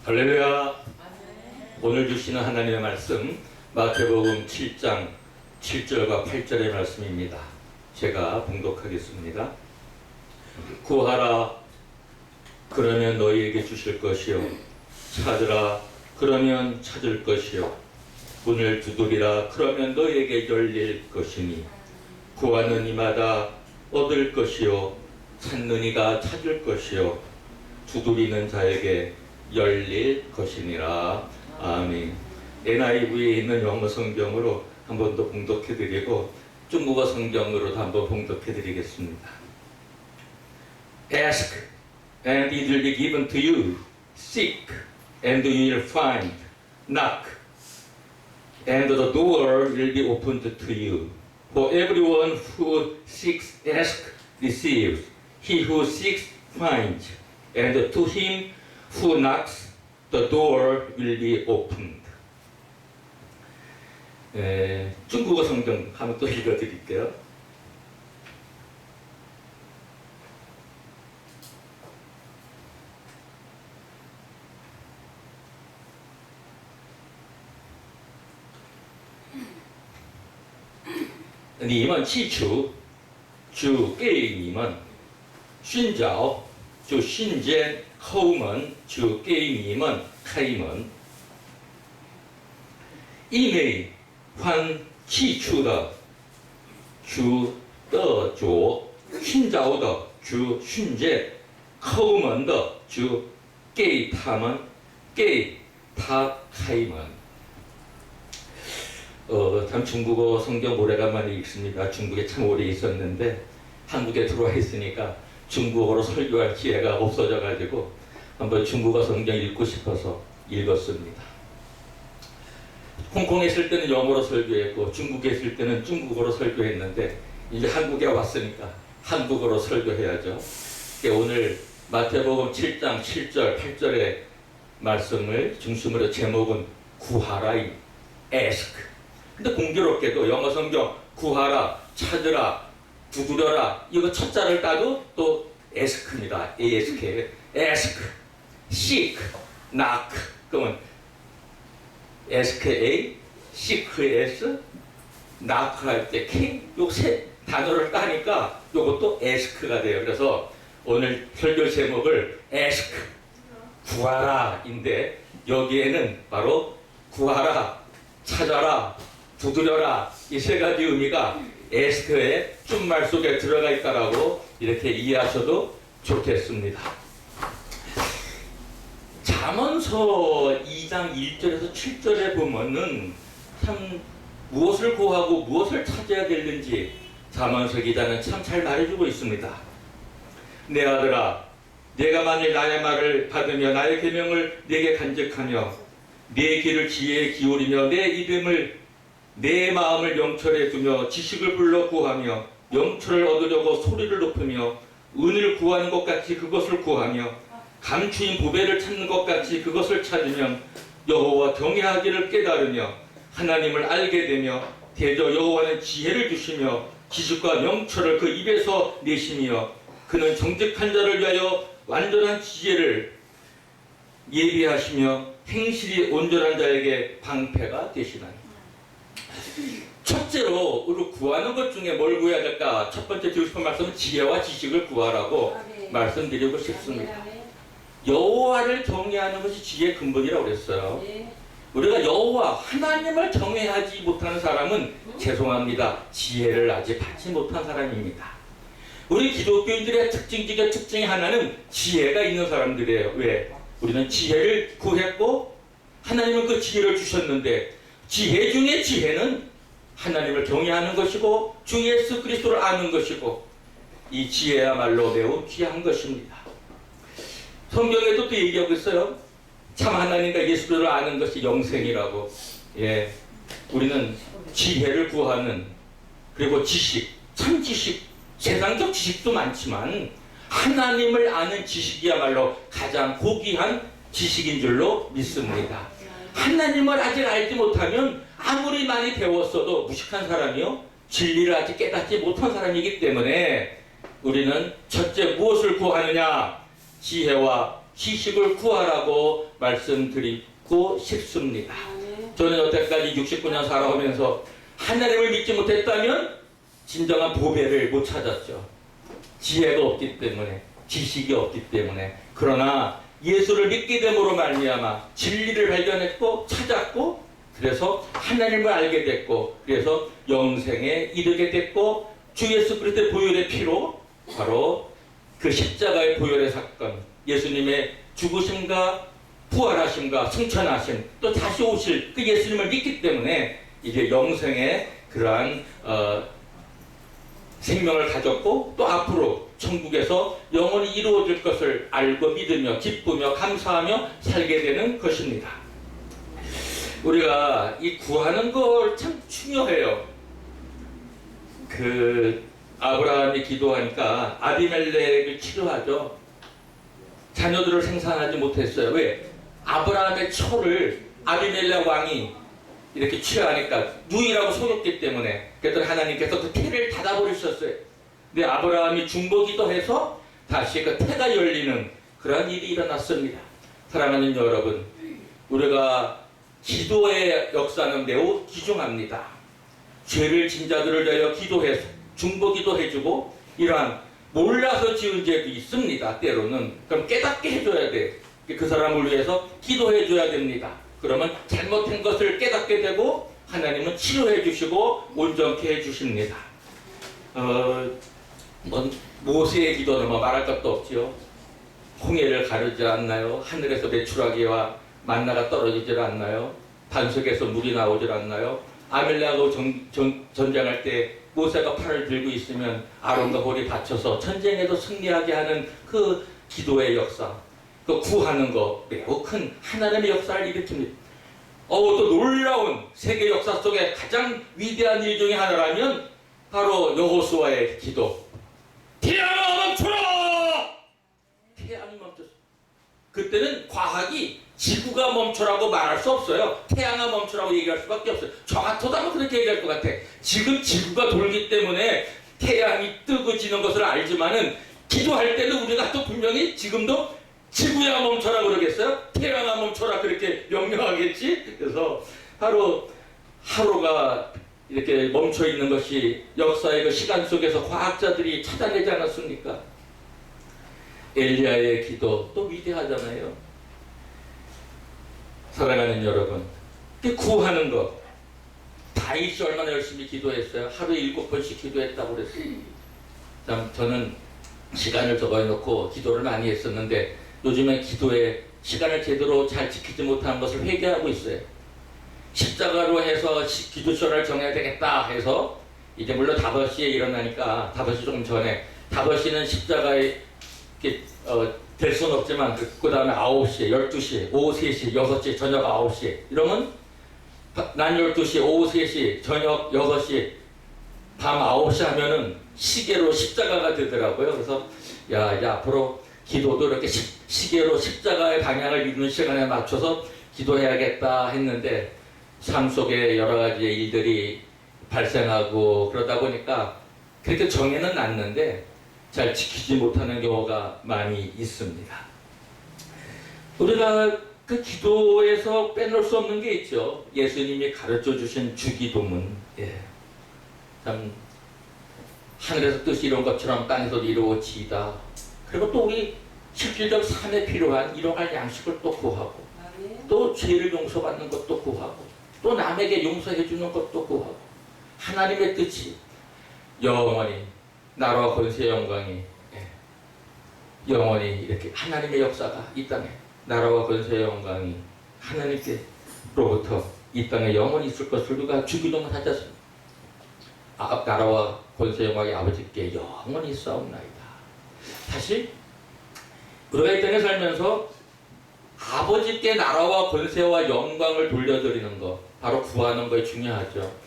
할렐루야. 오늘 주시는 하나님의 말씀 마태복음 7장 7절과 8절의 말씀입니다. 제가 봉독하겠습니다. 구하라 그러면 너희에게 주실 것이요 찾으라 그러면 찾을 것이요 문을 두드리라 그러면 너희에게 열릴 것이니 구하는 이마다 얻을 것이요 찾는 이가 찾을 것이요 두드리는 자에게 열릴 것이니라. 아멘. NIV에 있는 영어 성경으로 한 번 더 봉독해드리고 중국어 성경으로도 한 번 봉독해드리겠습니다. Ask and it will be given to you. Seek and you will find. Knock and the door will be opened to you. For everyone who seeks asks, receives. He who seeks finds. And to him who knocks, the door will be opened. 중국어 성경 한번 또 읽어드릴게요.你们祈求，就给你们；寻找，就寻见；叩门，就给你们开门。因为凡祈求的，就得着；寻找的，就寻见；叩门的，就给他开门。참 중국어 성경 오래간만에 읽습니다. 중국에 참 오래 있었는데 한국에 들어와 있으니까 중국어로 설교할 기회가 없어져가지고 한번 중국어 성경 읽고 싶어서 읽었습니다. 홍콩에 있을 때는 영어로 설교했고 중국에 있을 때는 중국어로 설교했는데 이제 한국에 왔으니까 한국어로 설교해야죠. 오늘 마태복음 7장 7절 8절의 말씀을 중심으로 제목은 구하라, ask. 근데 공교롭게도 영어 성경 구하라, 찾으라, 두드려라 이거 첫 자를 따도 또 ask입니다. ask, ask, seek, knock. 그러면 ask A, seek S, knock 할 때 K 요 세 단어를 따니까 요것도 ask가 돼요. 그래서 오늘 설교 제목을 ask, 구하라인데 여기에는 바로 구하라, 찾아라, 두드려라 이 세 가지 의미가 에스크의 준말 속에 들어가 있다라고 이렇게 이해하셔도 좋겠습니다. 잠언서 2장 1절에서 7절에 보면은 참 무엇을 구하고 무엇을 찾아야 되는지 잠언서 기자는 참 잘 말해주고 있습니다. 내 아들아, 내가 만일 나의 말을 받으며 나의 계명을 내게 간직하며 내 귀를 지혜에 기울이며 내 마음을 영철에 두며 지식을 불러 구하며 영철을 얻으려고 소리를 높이며 은을 구하는 것 같이 그것을 구하며 감추인 보배를 찾는 것 같이 그것을 찾으면 여호와 경외하기를 깨달으며 하나님을 알게 되며 대저 여호와는 지혜를 주시며 지식과 명철을 그 입에서 내시며 그는 정직한 자를 위하여 완전한 지혜를 예비하시며 행실이 온전한 자에게 방패가 되시나니. 첫째로 우리 구하는 것 중에 뭘 구해야 될까? 첫 번째 드리고 싶은 말씀은 지혜와 지식을 구하라고 말씀드리고 싶습니다. 여호와를 경외하는 것이 지혜의 근본이라고 그랬어요. 우리가 여호와 하나님을 경외하지 못하는 사람은 죄송합니다. 지혜를 아직 받지 못한 사람입니다. 우리 기독교인들의 특징 하나는 지혜가 있는 사람들이에요. 왜? 우리는 지혜를 구했고 하나님은 그 지혜를 주셨는데 지혜 중에 지혜는 하나님을 경외하는 것이고 주 예수 그리스도를 아는 것이고 이 지혜야말로 매우 귀한 것입니다. 성경에도 또 얘기하고 있어요. 참 하나님과 예수 그리스도를 아는 것이 영생이라고. 우리는 지혜를 구하는 그리고 지식, 참 지식, 세상적 지식도 많지만 하나님을 아는 지식이야말로 가장 고귀한 지식인 줄로 믿습니다. 하나님을 아직 알지 못하면 아무리 많이 배웠어도 무식한 사람이요 진리를 아직 깨닫지 못한 사람이기 때문에 우리는 첫째 무엇을 구하느냐? 지혜와 지식을 구하라고 말씀드리고 싶습니다. 저는 여태까지 69년 살아오면서 하나님을 믿지 못했다면 진정한 보배를 못 찾았죠. 지혜가 없기 때문에, 지식이 없기 때문에. 그러나 예수를 믿게 됨으로 말미암아 진리를 발견했고 찾았고, 그래서 하나님을 알게 됐고, 그래서 영생에 이르게 됐고, 주 예수 그리스도의 보혈의 피로 바로 그 십자가의 보혈의 사건, 예수님의 죽으심과 부활하심과 승천하심, 또 다시 오실 그 예수님을 믿기 때문에 이제 영생의 그러한 생명을 가졌고, 또 앞으로 천국에서 영원히 이루어질 것을 알고 믿으며 기쁘며 감사하며 살게 되는 것입니다. 우리가 이 구하는 걸 참 중요해요. 아브라함이 기도하니까 아비멜렉을 치료하죠. 자녀들을 생산하지 못했어요. 왜? 아브라함의 초를 아비멜렉 왕이 이렇게 취하니까 누이라고 속였기 때문에. 그랬더니 하나님께서 그 태를 닫아버리셨어요. 근데 아브라함이 중보기도 해서 다시 그 태가 열리는 그러한 일이 일어났습니다. 사랑하는 여러분, 우리가 기도의 역사는 매우 귀중합니다. 죄를 진 자들을 위하여 기도해서 중보기도 해주고, 이러한 몰라서 지은 죄도 있습니다. 때로는. 그럼 깨닫게 해줘야 돼. 그 사람을 위해서 기도해줘야 됩니다. 그러면 잘못한 것을 깨닫게 되고 하나님은 치료해 주시고 온전케 해 주십니다. 모세의 기도는 말할 것도 없지요. 홍해를 가르지 않나요? 하늘에서 메추라기와 만나가 떨어지질 않나요? 반석에서 물이 나오질 않나요? 아멜렉하고 전쟁할 때 모세가 팔을 들고 있으면 아론과 홀이 받쳐서 전쟁에도 승리하게 하는 그 기도의 역사, 그 구하는 거 매우 큰 하나님의 역사를 일으킵니다. 또 놀라운 세계 역사 속에 가장 위대한 일 중에 하나라면 바로 여호수아의 기도. 태양아 멈춰라! 태양이 멈췄어. 그때는 과학이 지구가 멈춰라고 말할 수 없어요. 태양아 멈춰라고 얘기할 수밖에 없어요. 저 같아도 그렇게 얘기할 것 같아. 지금 지구가 돌기 때문에 태양이 뜨고 지는 것을 알지만은 기도할 때는 우리가 또 분명히 지금도 지구야 멈춰라 그러겠어요? 태양아 멈춰라 그렇게 명령하겠지? 그래서 바로 하루가 이렇게 멈춰 있는 것이 역사의 그 시간 속에서 과학자들이 찾아내지 않았습니까? 엘리야의 기도 또 위대하잖아요. 사랑하는 여러분, 구하는 것, 다윗이 얼마나 열심히 기도했어요? 하루에 7번씩 기도했다고 그랬어요. 참 저는 시간을 적어놓고 기도를 많이 했었는데 요즘에 기도에 시간을 제대로 잘 지키지 못하는 것을 회개하고 있어요. 십자가로 해서 기도 시간을 정해야 되겠다 해서 이제 물론 5시에 일어나니까 5시 조금 전에 5시는 십자가에 될 수는 없지만 그 다음에 9시에, 12시에, 오후 3시, 6시, 저녁 9시에 이러면 난 12시, 오후 3시, 저녁 6시, 밤 9시 하면은 시계로 십자가가 되더라고요. 그래서 야 앞으로 기도도 이렇게 시계로 십자가의 방향을 이루는 시간에 맞춰서 기도해야겠다 했는데 삶 속에 여러 가지 일들이 발생하고 그러다 보니까 그렇게 정해는 놨는데 잘 지키지 못하는 경우가 많이 있습니다. 우리가 그 기도에서 빼놓을 수 없는 게 있죠. 예수님이 가르쳐 주신 주기도문. 참 하늘에서 뜻이 이룬 것처럼 땅에서도 이루어지이다. 그리고 또 우리 실질적 삶에 필요한 일용할 양식을 또 구하고, 또 죄를 용서받는 것도 구하고, 또 남에게 용서해 주는 것도 구하고, 하나님의 뜻이 영원히 나라와 권세의 영광이 영원히 이렇게 하나님의 역사가 이 땅에 나라와 권세의 영광이 하나님께로부터 이 땅에 영원히 있을 것을 우리가 주기도문 하자. 나라와 권세의 영광이 아버지께 영원히 있사옵나이다. 사실 우리가 이 땅에 살면서 아버지께 나라와 권세와 영광을 돌려드리는 것, 바로 구하는 것이 중요하죠.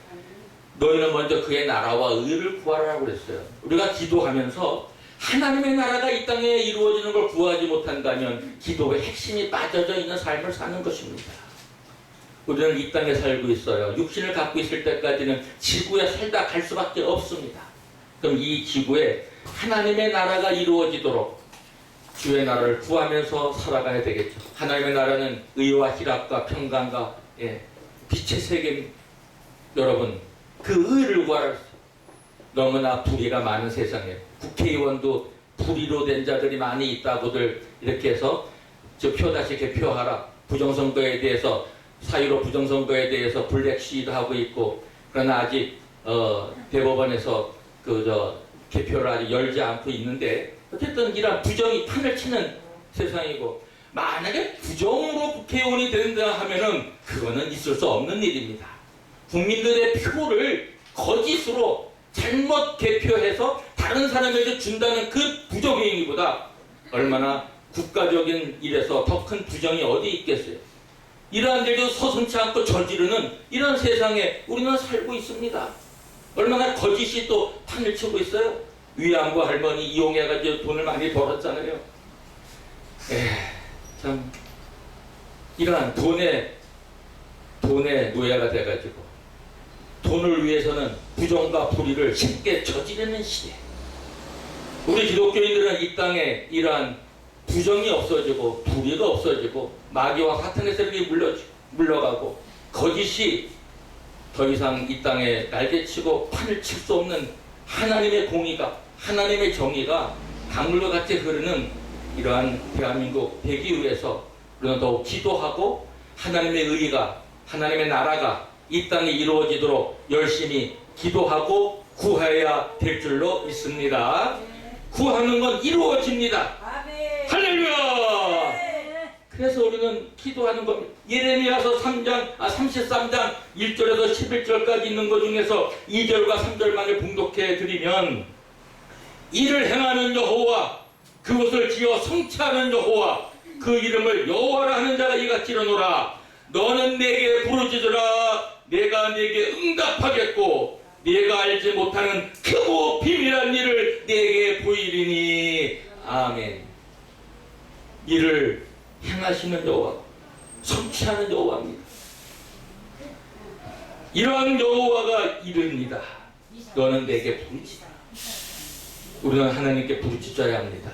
너희는 먼저 그의 나라와 의를 구하라고 그랬어요. 우리가 기도하면서 하나님의 나라가 이 땅에 이루어지는 걸 구하지 못한다면 기도의 핵심이 빠져져 있는 삶을 사는 것입니다. 우리는 이 땅에 살고 있어요. 육신을 갖고 있을 때까지는 지구에 살다 갈 수밖에 없습니다. 그럼 이 지구에 하나님의 나라가 이루어지도록 주의 나라를 구하면서 살아가야 되겠죠. 하나님의 나라는 의와 희락과 평강과 빛의 세계입니다. 여러분, 그 의를 구하라. 너무나 불의가 많은 세상에 국회의원도 불의로 된 자들이 많이 있다고들 이렇게 해서 저 표 다시 개표하라. 부정선거에 대해서 사유로 부정선거에 대해서 블랙 시위도 하고 있고, 그러나 아직 대법원에서 개표를 아직 열지 않고 있는데, 어쨌든 이런 부정이 판을 치는 세상이고, 만약에 부정으로 국회의원이 된다 하면은 그거는 있을 수 없는 일입니다. 국민들의 표를 거짓으로 잘못 개표해서 다른 사람에게 준다는 그 부정행위보다 얼마나 국가적인 일에서 더 큰 부정이 어디 있겠어요. 이러한 일도 서슴지 않고 저지르는 이런 세상에 우리는 살고 있습니다. 얼마나 거짓이 또 판을 치고 있어요. 위안부 할머니 이용해가지고 돈을 많이 벌었잖아요. 참 이러한 돈의 노예가 돼가지고 돈을 위해서는 부정과 불의를 쉽게 저지르는 시대. 우리 기독교인들은 이 땅에 이러한 부정이 없어지고 불의가 없어지고 마귀와 사탄의 세력이 물러가고 거짓이 더 이상 이 땅에 날개치고 판을 칠 수 없는 하나님의 공의가, 하나님의 정의가 강물과 같이 흐르는 이러한 대한민국 되기 위해서 우리는 더욱 기도하고 하나님의 의가, 하나님의 나라가 이 땅에 이루어지도록 열심히 기도하고 구해야 될 줄로 믿습니다. 구하는 건 이루어집니다. 할렐루야! 그래서 우리는 기도하는 겁니다. 예레미야서 33장 1절에서 11절까지 있는 것 중에서 2절과 3절만을 봉독해 드리면, 이를 행하는 여호와, 그것을 지어 성취하는 여호와, 그 이름을 여호와라 하는 자가 이같이 이르노라. 너는 내게 부르짖으라. 내가 내게 응답하겠고 네가 알지 못하는 크고 비밀한 일을 내게 보이리니. 아멘. 이를 행하시는 여호와, 성취하는 여호와입니다. 이러한 여호와가 이릅니다. 너는 내게 부르짖으라. 우리는 하나님께 부르짖어야 합니다.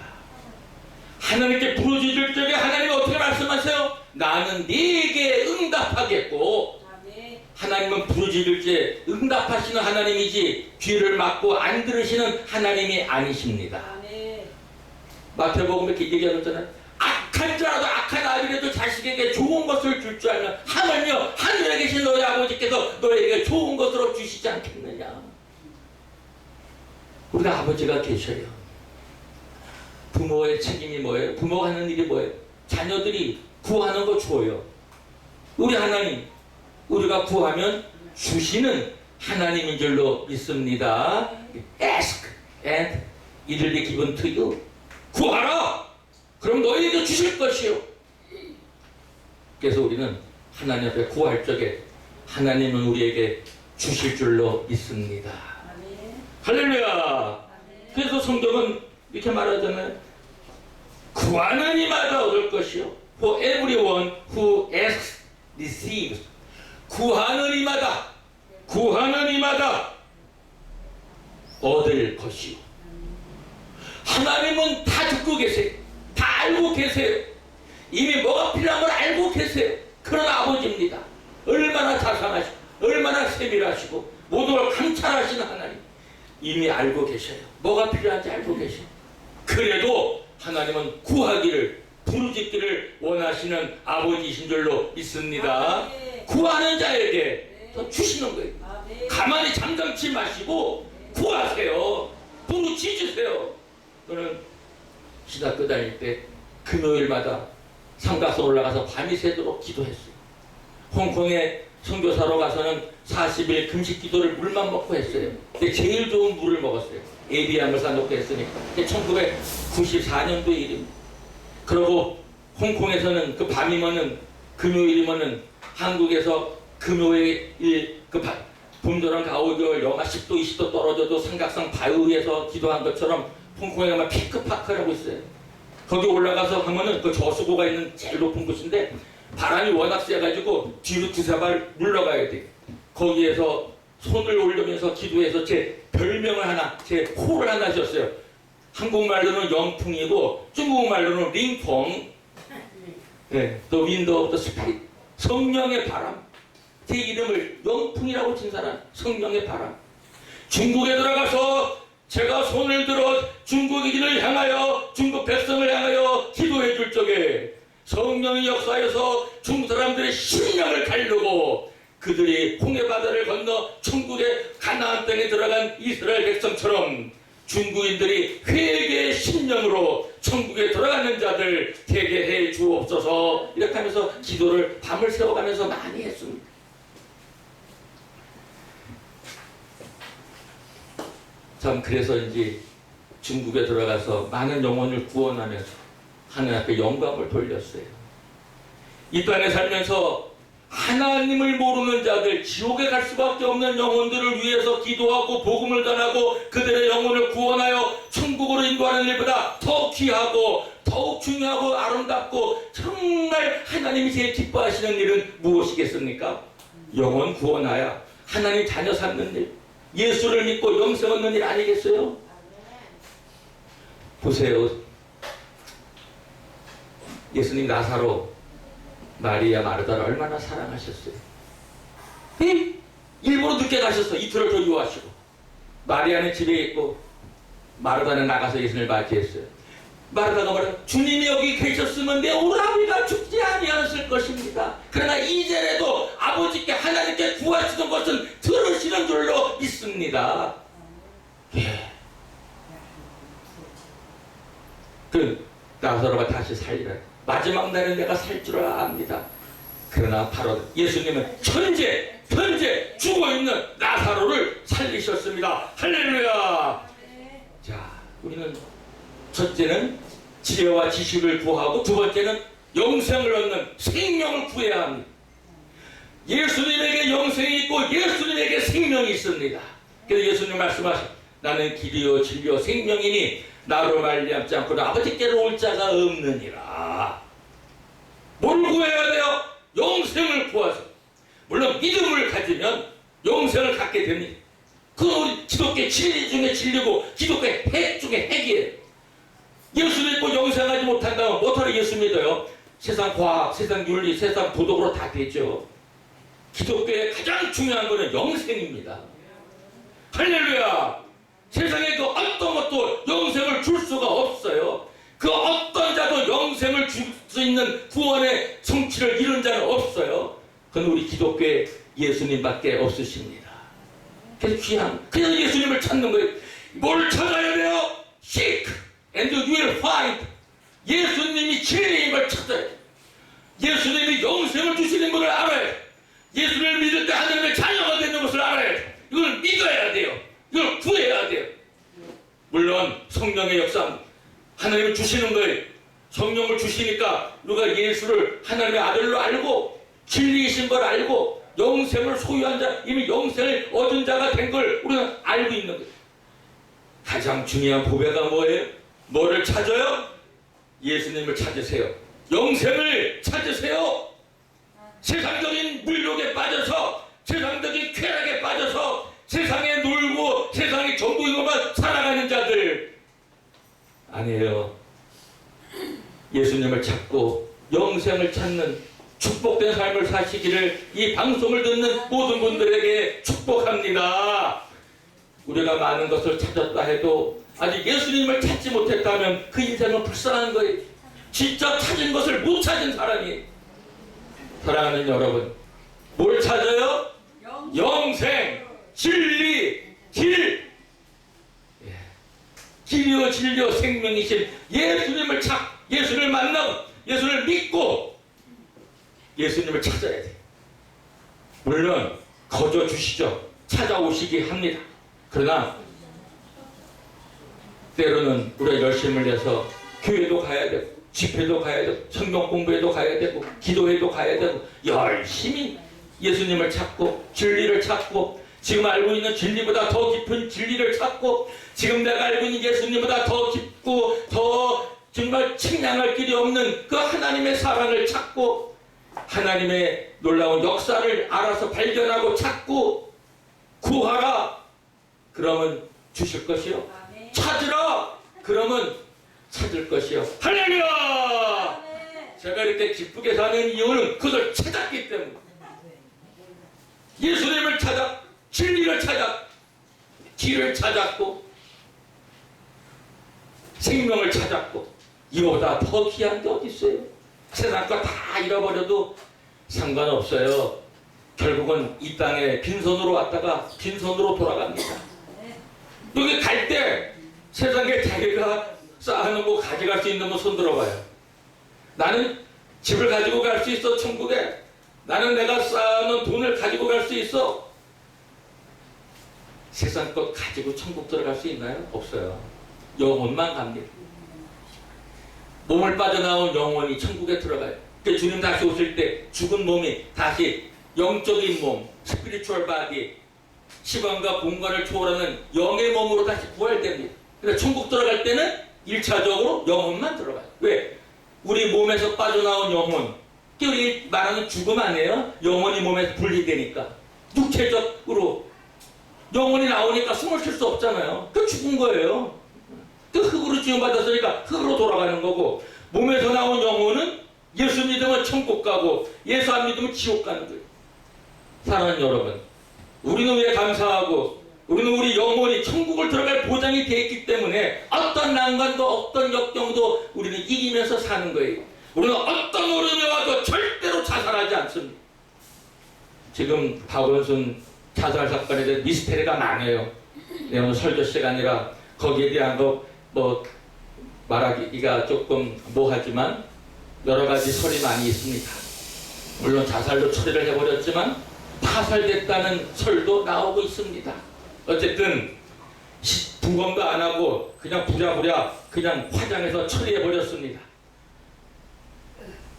하나님께 부르짖을 적에 하나님이 어떻게 말씀하세요? 나는 네게 응답하겠고. 하나님은 부르짖을 때 응답하시는 하나님이지 귀를 막고 안 들으시는 하나님이 아니십니다. 마태복음에 이렇게 얘기하잖아요. 악한 자라도 악한 아들에도 자식에게 좋은 것을 줄 줄 알면 하물며 하늘에 계신 너희 아버지께서 너에게 좋은 것으로 주시지 않겠느냐. 우리 아버지가 계셔요. 부모의 책임이 뭐예요? 부모가 하는 일이 뭐예요? 자녀들이 구하는 거 줘요. 우리 하나님, 우리가 구하면 주시는 하나님인 줄로 믿습니다. Ask and it will be given to you. 구하라! 그럼 너희에게 주실 것이요. 그래서 우리는 하나님 앞에 구할 적에 하나님은 우리에게 주실 줄로 믿습니다. 할렐루야! 그래서 성경은 이렇게 말하잖아요. 구하는 이마다 얻을 것이요. For everyone who asks receives. 구하는 이마다 얻을 것이요. 하나님은 다 듣고 계세요. 다 알고 계세요. 이미 뭐가 필요한 걸 알고 계세요. 그런 아버지입니다. 얼마나 자상하시고 얼마나 세밀하시고 모든 걸 감찰하시는 하나님. 이미 알고 계셔요. 뭐가 필요한지 알고 계셔요. 그래도 하나님은 구하기를, 부르짖기를 원하시는 아버지이신 줄로 믿습니다. 구하는 자에게 더 주시는 거예요. 가만히 잠잠치 마시고 구하세요. 부르짖으세요. 저는 신학교 다닐 때 금요일마다 상가서 올라가서 밤이 새도록 기도했어요. 홍콩에 선교사로 가서는 40일 금식 기도를 물만 먹고 했어요. 근데 제일 좋은 물을 먹었어요. 에비앙을 사놓고 했으니까. 1994년도 일입니다. 그리고 홍콩에서는 그 밤이면은 금요일이면은 한국에서 금요일 봄여름 가을겨울 영하 10도 20도 떨어져도 삼각산 바위에서 기도한 것처럼 홍콩에 가면 피크파크라고 있어요. 거기 올라가서 하면은 그 저수고가 있는 제일 높은 곳인데 바람이 워낙 세가지고 뒤로 두세 발 물러가야 돼. 거기에서 손을 올리면서 기도해서 제 별명을 하나, 제 호를 하나 지었어요. 한국말로는 영풍이고 중국말로는 링퐁. 네, The Wind of the Spirit. 성령의 바람. 제 이름을 영풍이라고 친 사람, 성령의 바람. 중국에 들어가서 제가 손을 들어 중국인을 향하여, 중국 백성을 향하여 기도해 줄 적에 성령의 역사에서 중국 사람들의 심령을 가르고 그들이 홍해바다를 건너 천국의 가나안 땅에 들어간 이스라엘 백성처럼 중국인들이 회개의 심령으로 천국에 들어가는 자들 되게 해 주옵소서. 이렇게 하면서 기도를 밤을 새워가면서 많이 했습니다. 참 그래서인지 중국에 들어가서 많은 영혼을 구원하면서 하나님 앞에 영광을 돌렸어요. 이 땅에 살면서 하나님을 모르는 자들, 지옥에 갈 수밖에 없는 영혼들을 위해서 기도하고 복음을 전하고 그들의 영혼을 구원하여 천국으로 인도하는 일보다 더 귀하고 더욱 중요하고 아름답고 정말 하나님이 제일 기뻐하시는 일은 무엇이겠습니까? 영혼 구원하여 하나님 자녀 삼는 일, 예수를 믿고 영생 얻는 일 아니겠어요? 보세요. 예수님 나사로, 마리아 마르다를 얼마나 사랑하셨어요. 일부러 늦게 가셨어. 이틀을 더 유하시고. 마리아는 집에 있고 마르다는 나가서 예수님을 맞이했어요. 마르다가 말해요. 주님이 여기 계셨으면 내 오라비가 죽지 아니하였을 것입니다. 그러나 이제라도 아버지께 하나님께 구하시던 것은 들으시는 줄로 믿습니다. 예. 그 나사로가 다시 살리라. 마지막 날에 내가 살 줄 압니다. 그러나 바로 예수님은 현재 죽어있는 나사로를 살리셨습니다. 할렐루야. 자, 우리는 첫째는 지혜와 지식을 구하고 두 번째는 영생을 얻는 생명을 구해야 합니다. 예수님에게 영생이 있고 예수님에게 생명이 있습니다. 그래서 예수님 말씀하신 나는 길이요 진리요 생명이니 나로 말미암지 않고는 아버지께로 올 자가 없느니라. 뭘 구해야 돼요? 영생을 구하서. 물론 믿음을 가지면 영생을 갖게 됩니다. 그건 우리 기독교 진리 중에 진리고 기독교의 핵 중에 핵이에요. 예수 믿고 영생하지 못한다면 뭐하러 예수 믿어요? 세상 과학, 세상 윤리, 세상 도덕으로 다 되죠. 기독교의 가장 중요한 것은 영생입니다. 할렐루야. 세상에 그 어떤 것도 영생을 줄 수가 없어요. 그 어떤 자도 영생을 줄 수 있는 구원의 성취를 이룬 자는 없어요. 그건 우리 기독교의 예수님밖에 없으십니다. 그래서 그래서 예수님을 찾는 거예요. 뭘 찾아야 돼요? Seek and you will find. 예수님이 진리인 걸 찾아야 돼요. 예수님이 영생을 주시는 것을 알아야 돼요. 예수를 믿을 때 하나님의 자녀가 되는 것을 알아야 돼요. 이걸 믿어야 돼요. 이걸 구해야 돼요. 물론 성령의 역사, 하나님이 주시는 거예요. 성령을 주시니까 우리가 예수를 하나님의 아들로 알고 진리이신 걸 알고 영생을 소유한 자, 이미 영생을 얻은 자가 된 걸 우리가 알고 있는 거예요. 가장 중요한 보배가 뭐예요? 뭐를 찾아요? 예수님을 찾으세요. 영생을 찾으세요. 세상적인 물욕에 빠져서, 세상적인 쾌락에 빠져서 세상에 놀고 세상이 전부인 것만 살아가는 자들 아니에요. 예수님을 찾고 영생을 찾는 축복된 삶을 사시기를 이 방송을 듣는 모든 분들에게 축복합니다. 우리가 많은 것을 찾았다 해도 아직 예수님을 찾지 못했다면 그 인생은 불쌍한 거예요. 진짜 찾은 것을 못 찾은 사람이. 사랑하는 여러분, 뭘 찾아요? 영생, 진리, 길. 길이요 진리요 생명이신 예수님을 예수를 만나고 예수를 믿고 예수님을 찾아야 돼. 물론 거저 주시죠. 찾아오시기 합니다. 그러나 때로는 우리가 열심을 내서 교회도 가야 되고 집회도 가야 되고 성경 공부에도 가야 되고 기도회도 가야 되고 열심히 예수님을 찾고 진리를 찾고 지금 알고 있는 진리보다 더 깊은 진리를 찾고 지금 내가 알고 있는 예수님보다 더 깊고 더 정말 측량할 길이 없는 그 하나님의 사랑을 찾고 하나님의 놀라운 역사를 알아서 발견하고 찾고 구하라. 그러면 주실 것이요. 찾으라. 그러면 찾을 것이요. 할렐루야! 제가 이렇게 기쁘게 사는 이유는 그것을 찾았기 때문에. 예수님을 찾아, 진리를 찾아, 길을 찾았고, 생명을 찾았고, 이보다 더 귀한 게 어디 있어요? 세상 거 다 잃어버려도 상관없어요. 결국은 이 땅에 빈손으로 왔다가 빈손으로 돌아갑니다. 여기 갈 때 세상에 자기가 쌓아놓고 가져갈 수 있는 거 손 들어봐요. 나는 집을 가지고 갈 수 있어, 천국에. 나는 내가 쌓아놓은 돈을 가지고 갈 수 있어. 세상 것 가지고 천국 들어갈 수 있나요? 없어요. 영혼만 갑니다. 몸을 빠져나온 영혼이 천국에 들어가요. 그 주님 다시 오실 때 죽은 몸이 다시 영적인 몸, 스피리추얼 바디, 시간과 공간을 초월하는 영의 몸으로 다시 부활됩니다. 그러니까 천국 들어갈 때는 1차적으로 영혼만 들어가요. 왜? 우리 몸에서 빠져나온 영혼, 우리 말하는 죽음 아니에요? 영혼이 몸에서 분리되니까. 육체적으로 영혼이 나오니까 숨을 쉴 수 없잖아요. 그 죽은 거예요. 그 흙으로 지음받았으니까 흙으로 돌아가는 거고, 몸에서 나온 영혼은 예수 믿으면 천국 가고 예수 안 믿으면 지옥 가는 거예요. 사랑하는 여러분, 우리는 왜 감사하고, 우리는 우리 영혼이 천국을 들어갈 보장이 되어 있기 때문에 어떤 난관도 어떤 역경도 우리는 이기면서 사는 거예요. 우리는 어떤 어려움이 와도 절대로 자살하지 않습니다. 지금 박원순 자살 사건에 대해 미스테리가 많아요. 오늘 설교 시간이라 거기에 대한 거 뭐 말하기가 조금 뭐하지만 여러 가지 설이 많이 있습니다. 물론 자살로 처리를 해버렸지만 타살됐다는 설도 나오고 있습니다. 어쨌든 부검도 안 하고 그냥 부랴부랴 그냥 화장해서 처리해버렸습니다.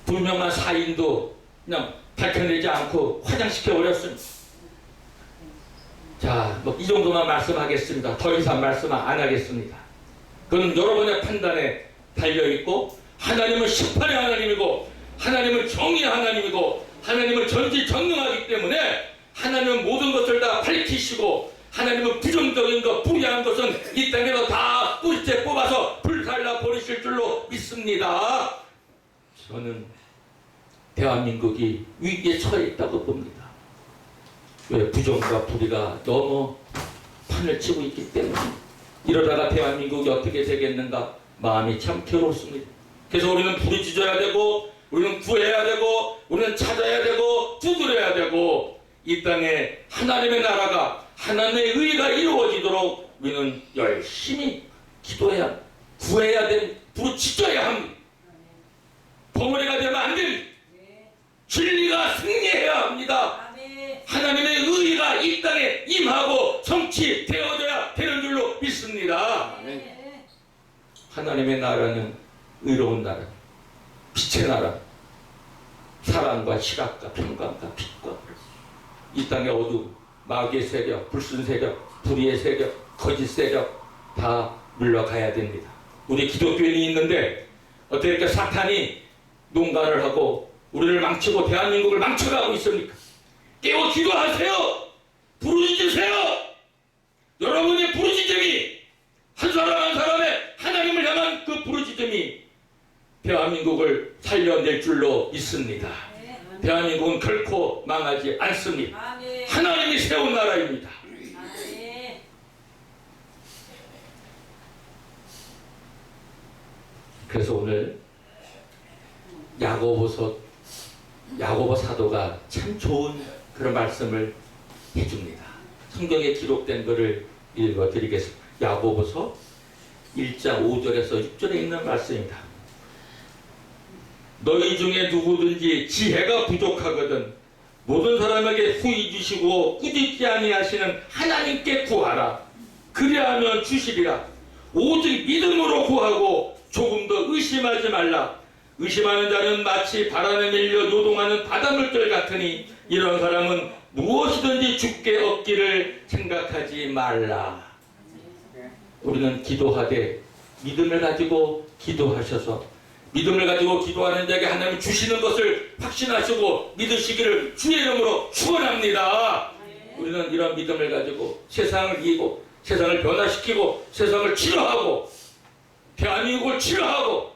분명한 사인도 그냥 밝혀내지 않고 화장시켜버렸습니다. 자, 뭐 이 정도만 말씀하겠습니다. 더 이상 말씀 안 하겠습니다. 그건 여러분의 판단에 달려있고, 하나님은 심판의 하나님이고 하나님은 정의의 하나님이고 하나님은 전지전능하기 때문에 하나님은 모든 것을 다 밝히시고, 하나님은 부정적인 것, 불의한 것은 이 땅에서 다 뿌리째 뽑아서 불살라 버리실 줄로 믿습니다. 저는 대한민국이 위기에 처해 있다고 봅니다. 왜? 부정과 불의가 너무 판을 치고 있기 때문에. 이러다가 대한민국이 어떻게 되겠는가 마음이 참 괴롭습니다. 그래서 우리는 부르짖어야 되고, 우리는 구해야 되고, 우리는 찾아야 되고, 두드려야 되고, 이 땅에 하나님의 나라가, 하나님의 의가 이루어지도록 우리는 열심히 기도해야, 구해야 됩니다. 부르짖어야 합니다. 벙어리가 되면 안 됩니다. 진리가 승리해야 합니다. 하나님의 의가 이 땅에 임하고 성취되어져야 되는 줄로 믿습니다. 하나님의 나라는 의로운 나라, 빛의 나라, 사랑과 희락과 평강과 빛과 이 땅의 어둠, 마귀의 세력, 불순 세력, 불의의 세력, 거짓 세력 다 물러가야 됩니다. 우리 기독교인이 있는데 어떻게 이렇게 사탄이 농간을 하고 우리를 망치고 대한민국을 망쳐가고 있습니까? 깨워 기도하세요. 부르짖으세요. 여러분의 부르짖음이, 한 사람 한 사람의 하나님을 향한 그 부르짖음이 대한민국을 살려낼 줄로 믿습니다. 대한민국은 결코 망하지 않습니다. 하나님이 세운 나라입니다. 그래서 오늘 야고보 사도가 참 좋은 그런 말씀을 해줍니다. 성경에 기록된 것을 읽어드리겠습니다. 야고보서 1장 5절에서 6절에 있는 말씀입니다. 너희 중에 누구든지 지혜가 부족하거든 모든 사람에게 후히 주시고 꾸짖지 아니하시는 하나님께 구하라. 그리하면 주시리라. 오직 믿음으로 구하고 조금 더 의심하지 말라. 의심하는 자는 마치 바람에 밀려 요동하는 바닷물들 같으니 이런 사람은 무엇이든지 주께 얻기를 생각하지 말라. 우리는 기도하되 믿음을 가지고 기도하셔서, 믿음을 가지고 기도하는 자에게 하나님 주시는 것을 확신하시고 믿으시기를 주의 이름으로 축원합니다. 우리는 이런 믿음을 가지고 세상을 이기고 세상을 변화시키고 세상을 치료하고 대한민국을 치료하고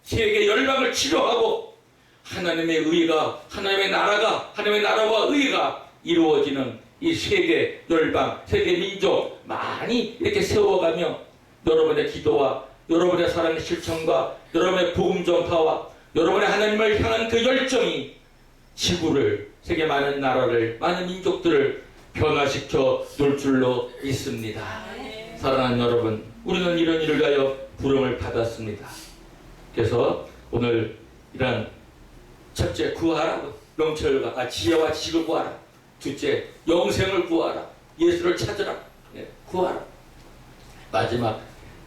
세계 열방을 치료하고 하나님의 의가, 하나님의 나라가, 하나님의 나라와 의가 이루어지는 이 세계 열방, 세계 민족 많이 이렇게 세워가며 여러분의 기도와 여러분의 사랑의 실천과 여러분의 복음 전파와 여러분의 하나님을 향한 그 열정이 지구를, 세계 많은 나라를, 많은 민족들을 변화시켜 놓을 줄로 믿습니다. 사랑하는 여러분, 우리는 이런 일을 위하여 부름을 받았습니다. 그래서 오늘 이런 첫째, 구하라. 명철과 지혜와 지식을 구하라. 둘째, 영생을 구하라. 예수를 찾으라. 구하라. 마지막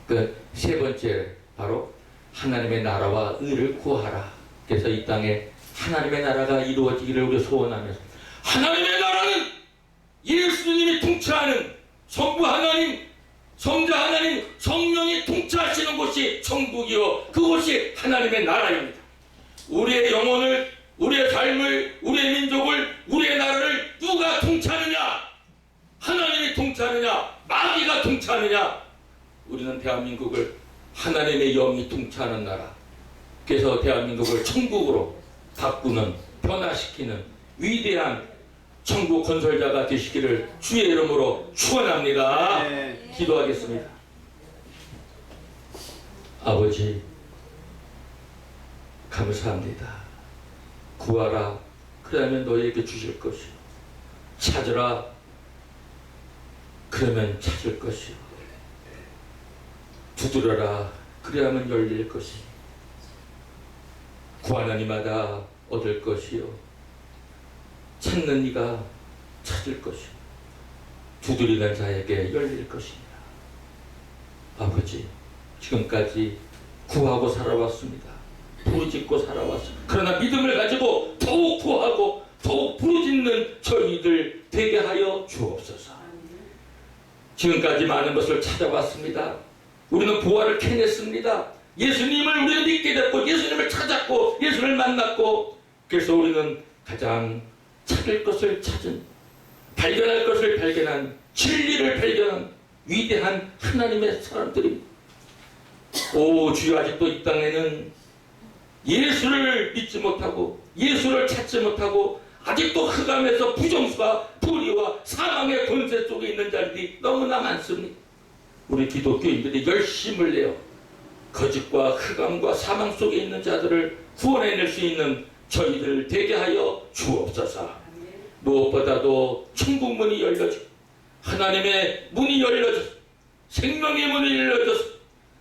그 세 번째, 바로 하나님의 나라와 의를 구하라. 그래서 이 땅에 하나님의 나라가 이루어지기를 우리 소원하면서, 하나님의 나라는 예수님이 통치하는 성부 하나님, 성자 하나님, 성령이 통치하시는 곳이 천국이요, 그곳이 하나님의 나라입니다. 우리의 영혼을, 우리의 삶을, 우리의 민족을, 우리의 나라를 누가 통치하느냐? 하나님이 통치하느냐? 마귀가 통치하느냐? 우리는 대한민국을 하나님의 영이 통치하는 나라, 그래서 대한민국을 천국으로 바꾸는, 변화시키는 위대한 천국 건설자가 되시기를 주의 이름으로 축원합니다. 네. 기도하겠습니다. 아버지, 감사합니다. 구하라, 그러면 너희에게 주실 것이요. 찾으라, 그러면 찾을 것이요. 두드려라, 그래야만 열릴 것이요. 구하는 이마다 얻을 것이요. 찾는 이가 찾을 것이요. 두드리는 자에게 열릴 것입니다. 아버지, 지금까지 구하고 살아왔습니다. 부르짖고 살아왔습니다. 그러나 믿음을 가지고 더욱 구하고 더욱 부르짖는 저희들 되게 하여 주옵소서. 지금까지 많은 것을 찾아왔습니다. 우리는 보화를 캐냈습니다. 예수님을 우리는 믿게 됐고, 예수님을 찾았고, 예수님을 만났고, 그래서 우리는 가장 찾을 것을 찾은, 발견할 것을 발견한, 진리를 발견한 위대한 하나님의 사람들입니다. 오 주여, 아직도 이 땅에는 예수를 믿지 못하고 예수를 찾지 못하고 아직도 흑암에서 부정수와 불의와 사망의 권세 속에 있는 자들이 너무나 많습니다. 우리 기독교인들이 열심을 내어 거짓과 흑암과 사망 속에 있는 자들을 구원해낼 수 있는 저희들 되게 하여 주옵소서. 무엇보다도 천국 문이 열려지고 하나님의 문이 열려져서 생명의 문이 열려져서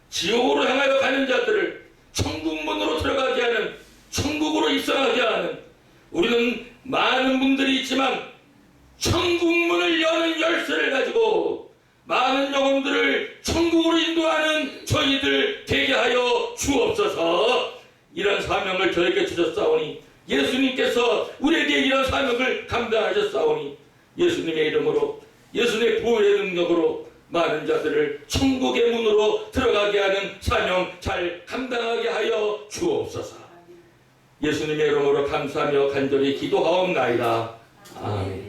지옥으로 향하여 가는 자들을 천국 문으로 들어가게 하는, 천국으로 입성하게 하는, 우리는 많은 분들이 있지만 천국 문을 여는 열쇠를 가지고 많은 영혼들을 천국으로 인도하는 저희들 되게 하여 주옵소서. 이런 사명을 저에게 주셨사오니, 예수님께서 우리에게 이런 사명을 감당하셨사오니, 예수님의 이름으로, 예수님의 보혈의 능력으로 많은 자들을 천국의 문으로 들어가게 하는 사명 잘 감당하게 하여 주옵소서. 예수님의 이름으로 감사하며 간절히 기도하옵나이다. 아멘.